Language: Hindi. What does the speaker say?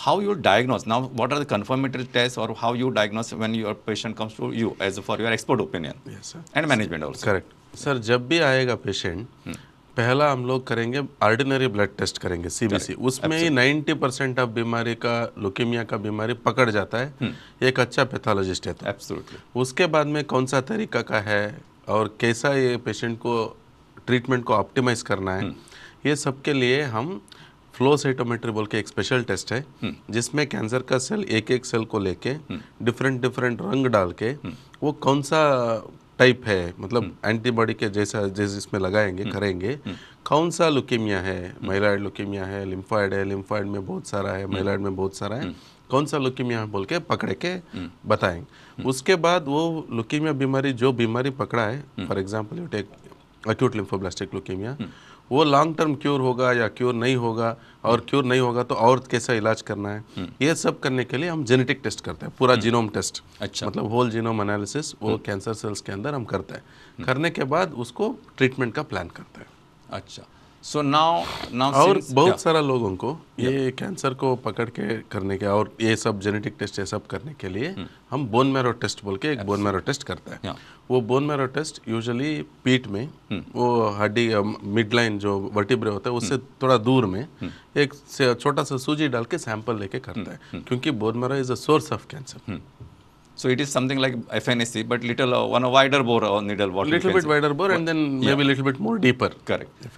how you diagnose now, what are the confirmatory tests or how you diagnose when your patient comes to you as for your expert opinion? Yes, sir. And management also. Correct sir, जब भी आएगा पेशेंट, पहला हम लोग करेंगे ऑर्डिनरी ब्लड टेस्ट करेंगे, सीबीसी। उसमें ही 90% ऑफ बीमारी का, ल्यूकेमिया का बीमारी पकड़ जाता है एक अच्छा पैथोलॉजिस्ट है तो। एब्सोल्युटली। उसके बाद में कौन सा तरीका का है और कैसा ये पेशेंट को ट्रीटमेंट को ऑप्टिमाइज करना है, ये सब के लिए हम फ्लो साइटोमेट्री बोल के एक स्पेशल टेस्ट है, जिसमें कैंसर का सेल एक एक सेल को लेके डिफरेंट डिफरेंट रंग डाल के वो कौन सा टाइप है, मतलब एंटीबॉडी के जैसा जैसे इसमें लगाएंगे करेंगे, कौन सा ल्यूकेमिया है, माइलॉइड ल्यूकेमिया है, लिम्फॉइड है, लिम्फॉइड में बहुत सारा है, माइलॉइड में बहुत सारा है, कौन सा ल्यूकेमिया है बोल के पकड़ के बताएंगे। उसके बाद वो ल्यूकेमिया बीमारी जो बीमारी पकड़ा है, for example you take acute lymphoblastic leukaemia, वो लॉन्ग टर्म क्योर होगा या क्योर नहीं होगा, और क्योर नहीं होगा तो और कैसा इलाज करना है, ये सब करने के लिए हम जेनेटिक टेस्ट करते हैं, पूरा जीनोम टेस्ट। अच्छा। मतलब होल जीनोम एनालिसिस वो कैंसर सेल्स के अंदर हम करते हैं। करने के बाद उसको ट्रीटमेंट का प्लान करते हैं। अच्छा। सो नाउ और बहुत सारा लोगों को ये कैंसर को पकड़ के करने के और ये सब जेनेटिक टेस्ट ये सब करने के लिए हम बोन मैरो टेस्ट बोल के एक बोन मैरो टेस्ट करता है। वो बोन मैरो टेस्ट यूजुअली पीठ में वो हड्डी मिड लाइन जो वर्टिब्रे होता है उससे थोड़ा दूर में एक छोटा सा सूजी डाल के सैंपल लेके करता है, क्योंकि bone marrow is a source of cancer. So it is something like FNAC, but little on a wider bore or needle. Little bit wider bore and then maybe little bit more deeper. Correct.